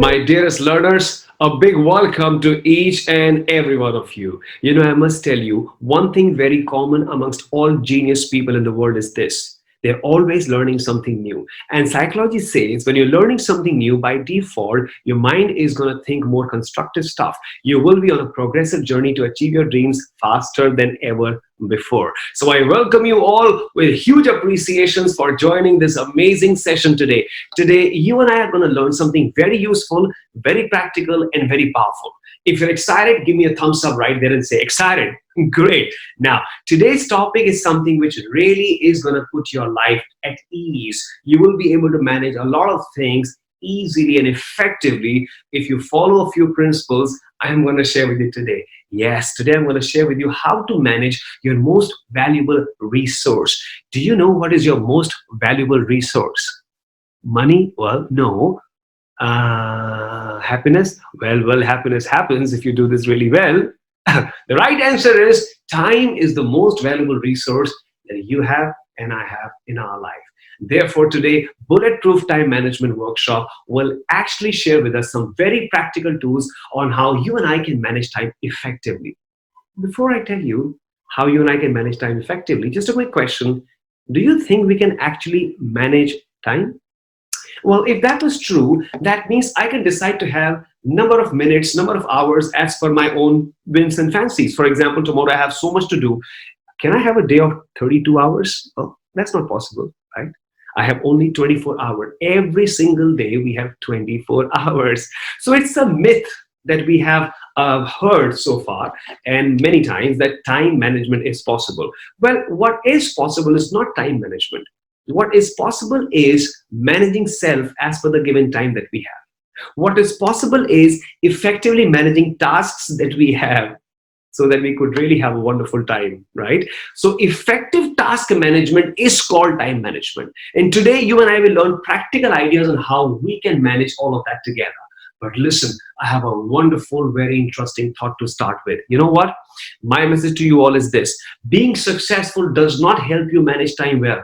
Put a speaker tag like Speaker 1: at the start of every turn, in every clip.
Speaker 1: My dearest learners, a big welcome to each and every one of you. I must tell you, one thing very common amongst all genius people in the world is this. They're always learning something new. And psychology says when you're learning something new, by default, your mind is going to think more constructive stuff. You will be on a progressive journey to achieve your dreams faster than ever before. So I welcome you all with huge appreciations for joining this amazing session today. Today, you and I are going to learn something very useful, very practical, and very powerful. If you're excited, give me a thumbs up right there and say excited. Great. Now, today's topic is something which really is going to put your life at ease. You will be able to manage a lot of things easily and effectively if you follow a few principles I'm going to share with you today. Yes, today I'm going to share with you how to manage your most valuable resource. Do you know what is your most valuable resource? Money? Well, no. Happiness? Well, happiness happens if you do this really well. The right answer is time is the most valuable resource that you have and I have in our life. Therefore, today, Bulletproof Time Management Workshop will actually share with us some very practical tools on how you and I can manage time effectively. Before I tell you how you and I can manage time effectively, just a quick question. Do you think we can actually manage time? Well, if that was true, that means I can decide to have number of minutes, number of hours as per my own whims and fancies. For example, tomorrow I have so much to do. Can I have a day of 32 hours? Oh, that's not possible, right? I have only 24 hours. Every single day we have 24 hours. So it's a myth that we have heard so far and many times that time management is possible. Well, what is possible is not time management. What is possible is managing self as per the given time that we have. What is possible is effectively managing tasks that we have so that we could really have a wonderful time, right? So effective task management is called time management. And today you and I will learn practical ideas on how we can manage all of that together. But listen, I have a wonderful, very interesting thought to start with. You know what? My message to you all is this. Being successful does not help you manage time well.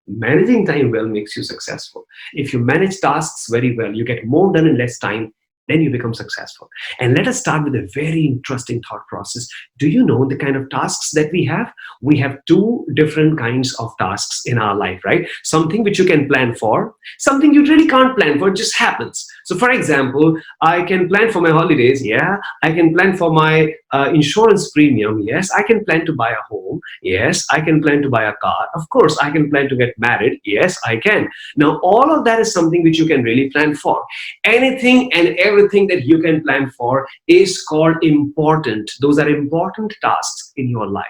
Speaker 1: Managing time well makes you successful. If you manage tasks very well, you get more done in less time, then you become successful. And let us start with a very interesting thought process. Do you know the kind of tasks that we have? We have two different kinds of tasks in our life, right? Something which you can plan for, something you really can't plan for, it just happens. So for example, I can plan for my holidays, yeah. I can plan for my insurance premium, yes. I can plan to buy a home, yes. I can plan to buy a car. Of course, I can plan to get married, yes, I can. Now, all of that is something which you can really plan for. Anything and everything that you can plan for is called important. Those are important tasks in your life,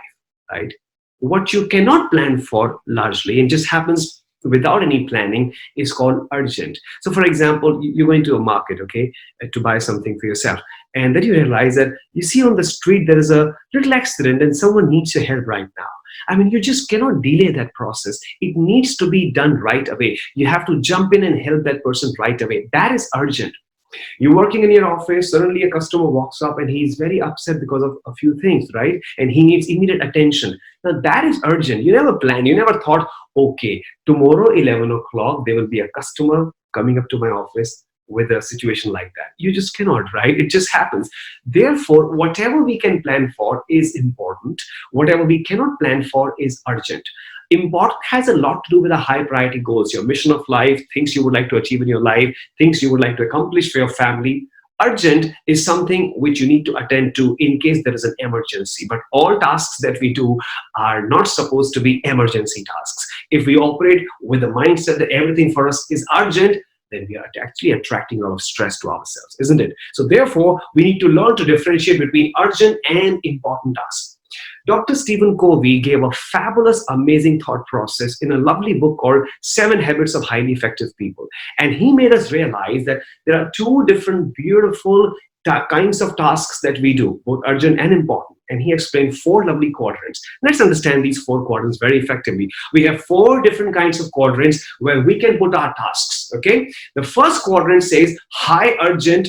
Speaker 1: right? What you cannot plan for largely and just happens without any planning is called urgent. So for example, you're going to a market, okay, to buy something for yourself. And then you realize that you see on the street there is a little accident and someone needs your help right now. I mean, you just cannot delay that process. It needs to be done right away. You have to jump in and help that person right away. That is urgent. You're working in your office, suddenly a customer walks up and he's very upset because of a few things, right? And he needs immediate attention. Now that is urgent. You never planned, you never thought, okay, tomorrow 11 o'clock, there will be a customer coming up to my office with a situation like that. You just cannot, right? It just happens. Therefore, whatever we can plan for is important. Whatever we cannot plan for is urgent. Important has a lot to do with the high priority goals, your mission of life, things you would like to achieve in your life, things you would like to accomplish for your family. Urgent is something which you need to attend to in case there is an emergency. But all tasks that we do are not supposed to be emergency tasks. If we operate with the mindset that everything for us is urgent, then we are actually attracting a lot of stress to ourselves, isn't it? So therefore, we need to learn to differentiate between urgent and important tasks. Dr. Stephen Covey gave a fabulous, amazing thought process in a lovely book called 7 Habits of Highly Effective People. And he made us realize that there are two different beautiful kinds of tasks that we do, both urgent and important. And he explained 4 lovely quadrants. Let's understand these 4 quadrants very effectively. We have 4 different kinds of quadrants where we can put our tasks, okay? The first quadrant says high urgent,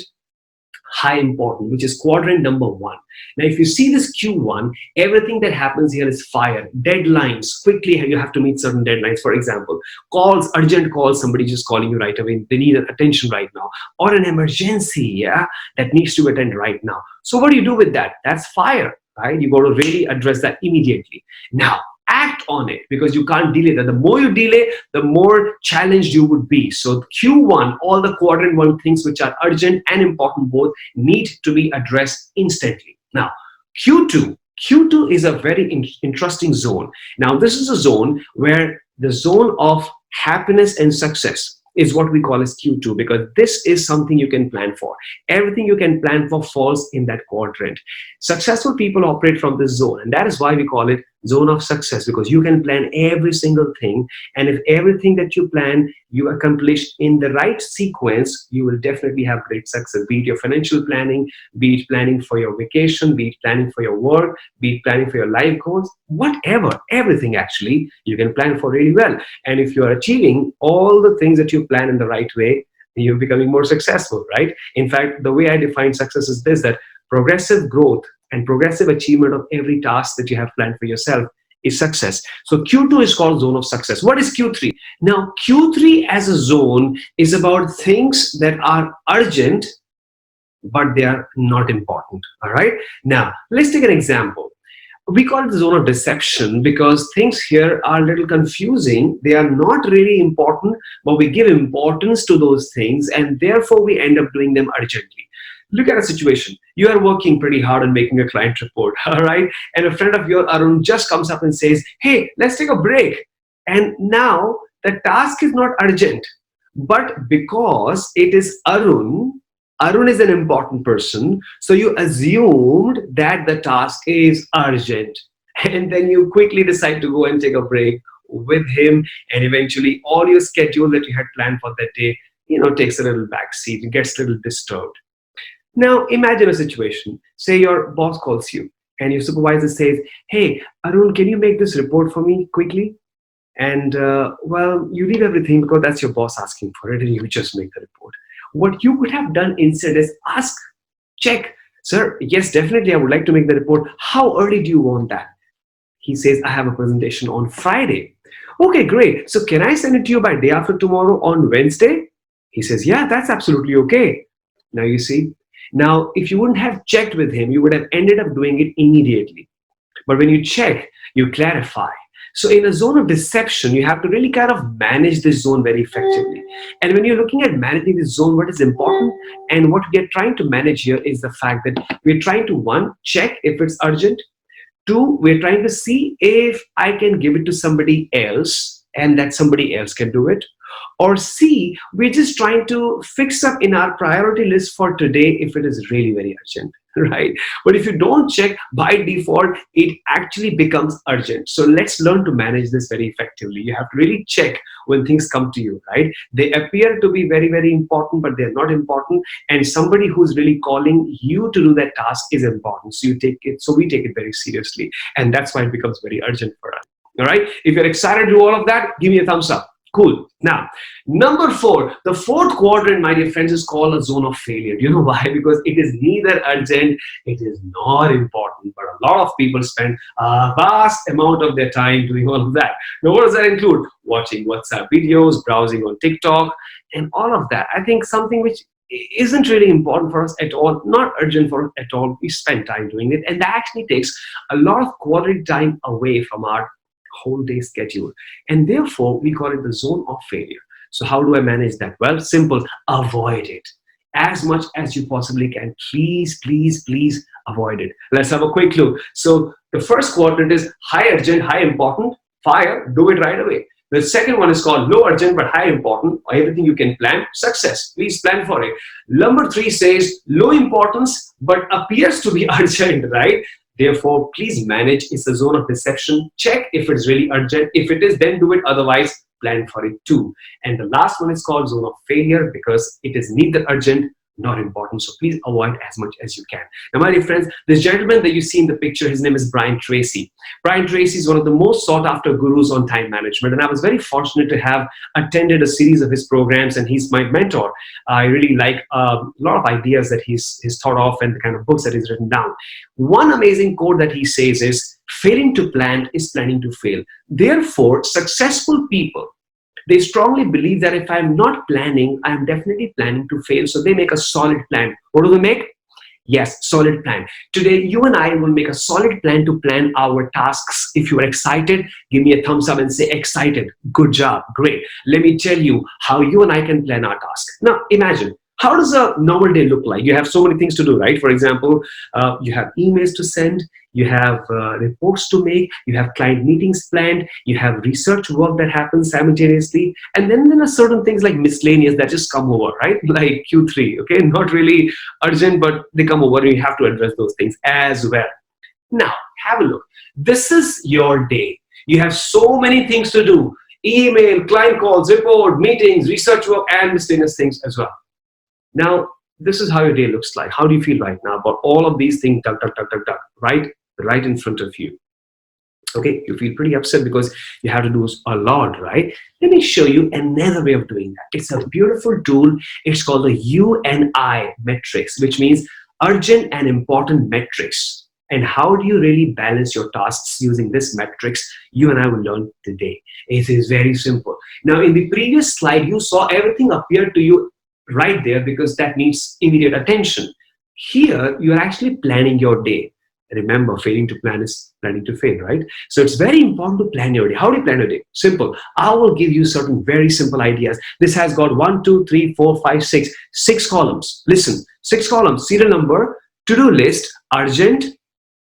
Speaker 1: high important, which is quadrant number 1. Now, if you see this Q1, everything that happens here is fire, deadlines. Quickly, you have to meet certain deadlines. For example, calls, urgent calls, somebody just calling you right away. They need attention right now, or an emergency, yeah, that needs to attend right now. So what do you do with that? That's fire, right? You got to really address that immediately. Now, act on it, because you can't delay that. The more you delay, the more challenged you would be. So Q1, all the quadrant 1 things which are urgent and important both need to be addressed instantly. Now, Q2 is a very interesting zone. Now, this is a zone where the zone of happiness and success is what we call as Q2, because this is something you can plan for. Everything you can plan for falls in that quadrant. Successful people operate from this zone, and that is why we call it zone of success, because you can plan every single thing, and if everything that you plan you accomplish in the right sequence, you will definitely have great success. Be it your financial planning, be it planning for your vacation, be it planning for your work, be it planning for your life goals, whatever, everything actually you can plan for really well. And if you are achieving all the things that you plan in the right way, you're becoming more successful, right? In fact, the way I define success is this, that progressive growth and progressive achievement of every task that you have planned for yourself is success. So Q2 is called zone of success. What is Q3? Now, Q3 as a zone is about things that are urgent, but they are not important. All right. Now, let's take an example. We call it the zone of deception because things here are a little confusing. They are not really important, but we give importance to those things, and therefore we end up doing them urgently. Look at a situation. You are working pretty hard on making a client report, all right? And a friend of yours, Arun, just comes up and says, hey, let's take a break. And now the task is not urgent, but because it is Arun is an important person, so you assumed that the task is urgent. And then you quickly decide to go and take a break with him, and eventually all your schedule that you had planned for that day, takes a little backseat. It gets a little disturbed. Now, imagine a situation. Say your boss calls you and your supervisor says, hey, Arun, can you make this report for me quickly? And, well, you leave everything because that's your boss asking for it, and you just make the report. What you could have done instead is check, sir, yes, definitely, I would like to make the report. How early do you want that? He says, I have a presentation on Friday. Okay, great. So can I send it to you by day after tomorrow on Wednesday? He says, yeah, that's absolutely okay. Now you see, now if you wouldn't have checked with him, you would have ended up doing it immediately. But when you check, you clarify. So in a zone of deception, you have to really kind of manage this zone very effectively. And when you're looking at managing this zone, what is important and what we are trying to manage here is the fact that we're trying to, 1, check if it's urgent. 2, we're trying to see if I can give it to somebody else and that somebody else can do it. Or C, we're just trying to fix up in our priority list for today if it is really very urgent, right? But if you don't check, by default, it actually becomes urgent. So let's learn to manage this very effectively. You have to really check when things come to you, right? They appear to be very, very important, but they're not important. And somebody who's really calling you to do that task is important. So we take it very seriously. And that's why it becomes very urgent for us. All right. If you're excited to do all of that, give me a thumbs up. Cool. Now, number 4, the 4th quadrant, my dear friends, is called a zone of failure. You know why? Because it is neither urgent, it is not important, but a lot of people spend a vast amount of their time doing all of that. Now, what does that include? Watching WhatsApp videos, browsing on TikTok, and all of that. I think something which isn't really important for us at all, not urgent for us at all. We spend time doing it, and that actually takes a lot of quality time away from our whole day schedule, and therefore we call it the zone of failure. So how do I manage that? Well, simple. Avoid it as much as you possibly can. Please, please, please avoid it. Let's have a quick look. So the first quadrant is high urgent, high important, fire, do it right away. The second one is called low urgent but high important, everything you can plan, success, please plan for it. Number 3 says low importance but appears to be urgent, right? Therefore, please manage. It's a zone of deception. Check if it's really urgent. If it is, then do it. Otherwise, plan for it too. And the last one is called zone of failure because it is neither urgent not important. So please avoid as much as you can. Now, my dear friends, this gentleman that you see in the picture, his name is Brian Tracy. Brian Tracy is one of the most sought after gurus on time management. And I was very fortunate to have attended a series of his programs, and he's my mentor. I really like a lot of ideas that he's thought of and the kind of books that he's written down. One amazing quote that he says is, failing to plan is planning to fail. Therefore, successful people, they strongly believe that if I'm not planning, I'm definitely planning to fail. So they make a solid plan. What do they make? Yes, solid plan. Today, you and I will make a solid plan to plan our tasks. If you are excited, give me a thumbs up and say excited. Good job. Great. Let me tell you how you and I can plan our task. Now, imagine, how does a normal day look like? You have so many things to do, right? For example, you have emails to send, you have reports to make, you have client meetings planned, you have research work that happens simultaneously, and then there are certain things like miscellaneous that just come over, right? Like Q3, okay? Not really urgent, but they come over and you have to address those things as well. Now, have a look. This is your day. You have so many things to do. Email, client calls, report, meetings, research work, and miscellaneous things as well. Now, this is how your day looks like. How do you feel right now about all of these things, right in front of you? Okay, you feel pretty upset because you have to do a lot, right? Let me show you another way of doing that. It's a beautiful tool. It's called the UNI matrix, which means urgent and important metrics. And how do you really balance your tasks using this matrix? You and I will learn today. It is very simple. Now, in the previous slide, you saw everything appear to you right there because that needs immediate attention. Here, you're actually planning your day. Remember, failing to plan is planning to fail, right? So it's very important to plan your day. How do you plan your day? Simple. I will give you certain very simple ideas. This has got 1, 2, 3, 4, 5, 6, 6 columns. Listen, 6 columns, serial number, to-do list, urgent,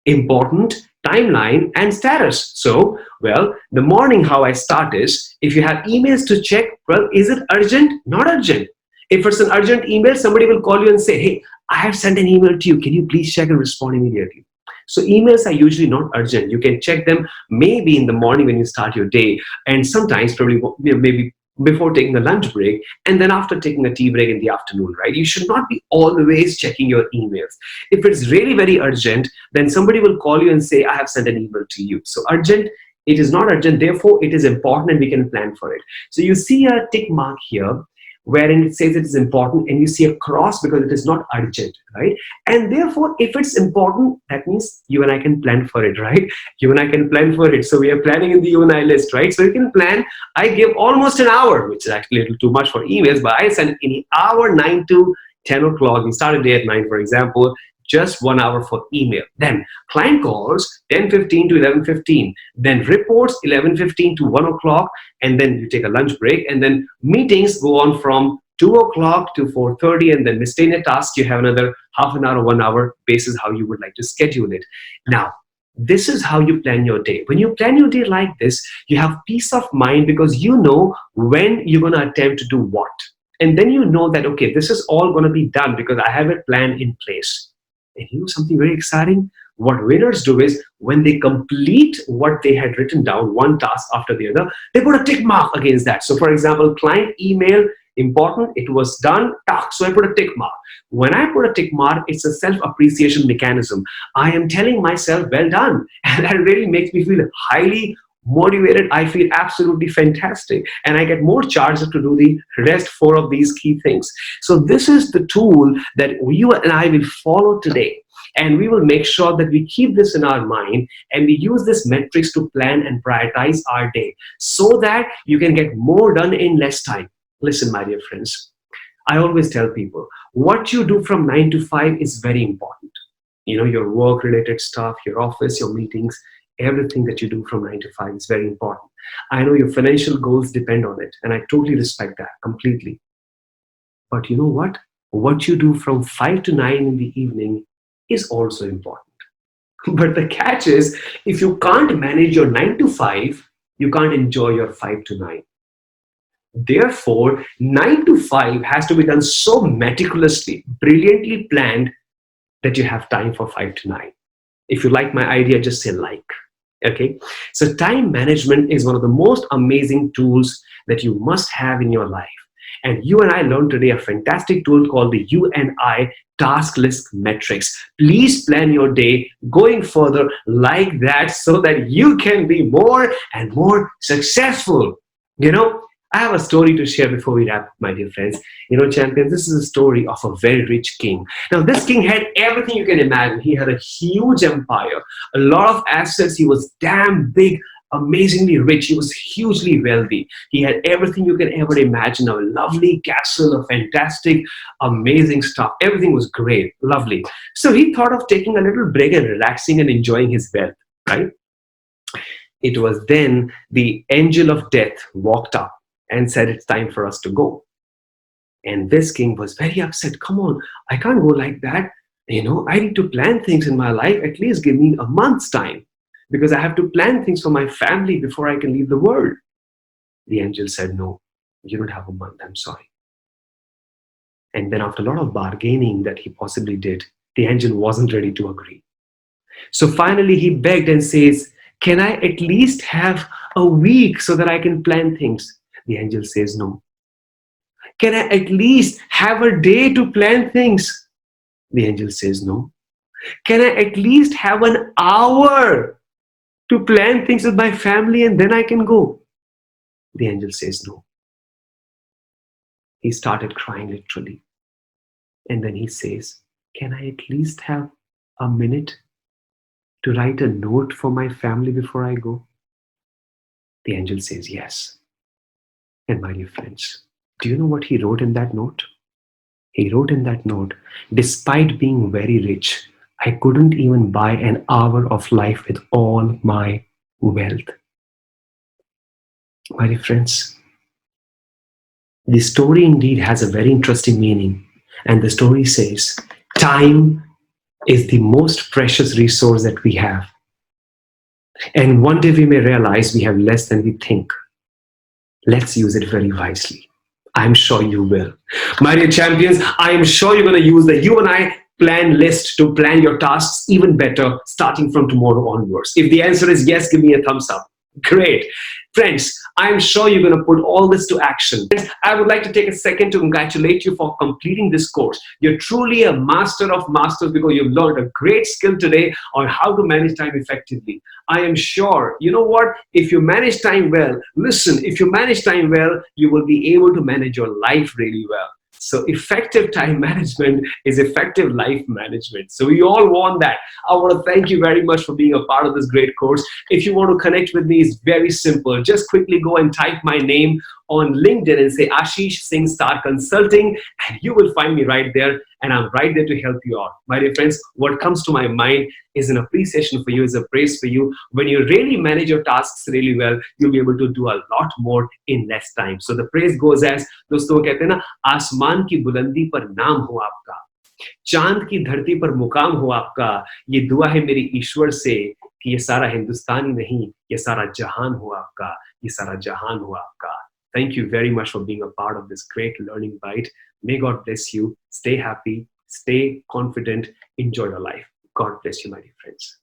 Speaker 1: important, timeline, and status. So, well, the morning how I start is, if you have emails to check, well, is it urgent? Not urgent. If it's an urgent email, somebody will call you and say, hey, I have sent an email to you. Can you please check and respond immediately? So emails are usually not urgent. You can check them maybe in the morning when you start your day, and sometimes probably maybe before taking a lunch break, and then after taking a tea break in the afternoon, right? You should not be always checking your emails. If it's really very urgent, then somebody will call you and say, I have sent an email to you. So urgent, it is not urgent, therefore it is important and we can plan for it. So you see a tick mark here wherein it says it is important, and you see a cross because it is not urgent, right? And therefore, if it's important, that means you and I can plan for it, right? You and I can plan for it. So we are planning in the you and I list, right? So you can plan. I give almost an hour, which is actually a little too much for emails, but I send any hour, 9 to 10 o'clock. We start a day at 9, for example, just 1 hour for email. Then client calls 10:15 to 11:15. Then reports 11:15 to 1 o'clock. And then you take a lunch break. And then meetings go on from 2 o'clock to 4:30. And then miscellaneous tasks, you have another half an hour, 1 hour basis how you would like to schedule it. Now, this is how you plan your day. When you plan your day like this, you have peace of mind because you know when you're going to attempt to do what. And then you know that, okay, this is all going to be done because I have a plan in place. And you know something very exciting? What winners do is when they complete what they had written down, one task after the other, they put a tick mark against that. So for example, client email, important, it was done, task. So I put a tick mark. When I put a tick mark, it's a self-appreciation mechanism. I am telling myself, well done. And that really makes me feel highly motivated. I feel absolutely fantastic, and I get more charged to do the rest 4 of these key things. So this is the tool that you and I will follow today, and we will make sure that we keep this in our mind and we use this metrics to plan and prioritize our day so that you can get more done in less time. Listen, my dear friends, I always tell people what you do from 9 to 5 is very important. You know, your work related stuff, your office, your meetings, everything that you do from 9 to 5 is very important. I know your financial goals depend on it, and I totally respect that completely. But you know what? What you do from 5 to 9 in the evening is also important. But the catch is, if you can't manage your 9 to 5, you can't enjoy your 5 to 9. Therefore, 9 to 5 has to be done so meticulously, brilliantly planned that you have time for 5 to 9. If you like my idea, just say like. Okay, so time management is one of the most amazing tools that you must have in your life. And you and I learned today a fantastic tool called the U and I task list metrics. Please plan your day going further like that so that you can be more and more successful. You know, I have a story to share before we wrap, my dear friends. You know, champions, this is a story of a very rich king. Now, this king had everything you can imagine. He had a huge empire, a lot of assets. He was damn big, amazingly rich. He was hugely wealthy. He had everything you can ever imagine, a lovely castle, a fantastic, amazing stuff. Everything was great, lovely. So he thought of taking a little break and relaxing and enjoying his wealth, right? It was then the angel of death walked up and said, "It's time for us to go." And this king was very upset. "Come on, I can't go like that. You know, I need to plan things in my life. At least give me a month's time because I have to plan things for my family before I can leave the world." The angel said, "No, you don't have a month. I'm sorry." And then, after a lot of bargaining that he possibly did, the angel wasn't ready to agree. So finally, he begged and says, "Can I at least have a week so that I can plan things?" The angel says, "No." "Can I at least have a day to plan things?" The angel says, "No." "Can I at least have an hour to plan things with my family and then I can go?" The angel says, "No." He started crying literally. And then he says, "Can I at least have a minute to write a note for my family before I go?" The angel says, "Yes." And my dear friends, do you know what he wrote in that note? He wrote in that note, "Despite being very rich, I couldn't even buy an hour of life with all my wealth." My dear friends, the story indeed has a very interesting meaning. And the story says, time is the most precious resource that we have. And one day we may realize we have less than we think. Let's use it very wisely. I'm sure you will. My dear champions, I am sure you're going to use the You and I plan list to plan your tasks even better starting from tomorrow onwards. If the answer is yes, give me a thumbs up. Great. Friends, I'm sure you're going to put all this to action. I would like to take a second to congratulate you for completing this course. You're truly a master of masters because you've learned a great skill today on how to manage time effectively. I am sure, you know what? If you manage time well, listen, if you manage time well, you will be able to manage your life really well. So effective time management is effective life management. So we all want that. I want to thank you very much for being a part of this great course. If you want to connect with me, it's very simple. Just quickly go and type my name on LinkedIn and say Ashish Singh Star Consulting, and you will find me right there. And I'm right there to help you out. My dear friends, what comes to my mind is an appreciation for you, is a praise for you. When you really manage your tasks really well, you'll be able to do a lot more in less time. So the praise goes as, दोस्तों वो कहते हैं ना, आसमान की बुलंदी पर नाम हो आपका, चांद की धरती पर मुकाम हो आपका, ये दुआ है मेरी ईश्वर से कि ये सारा हिंदुस्तान ही नहीं, ये सारा जहान हो आपका, ये सारा जहान हो आपका. Thank you very much for being a part of this great learning bite. May God bless you. Stay happy, stay confident, enjoy your life. God bless you, my dear friends.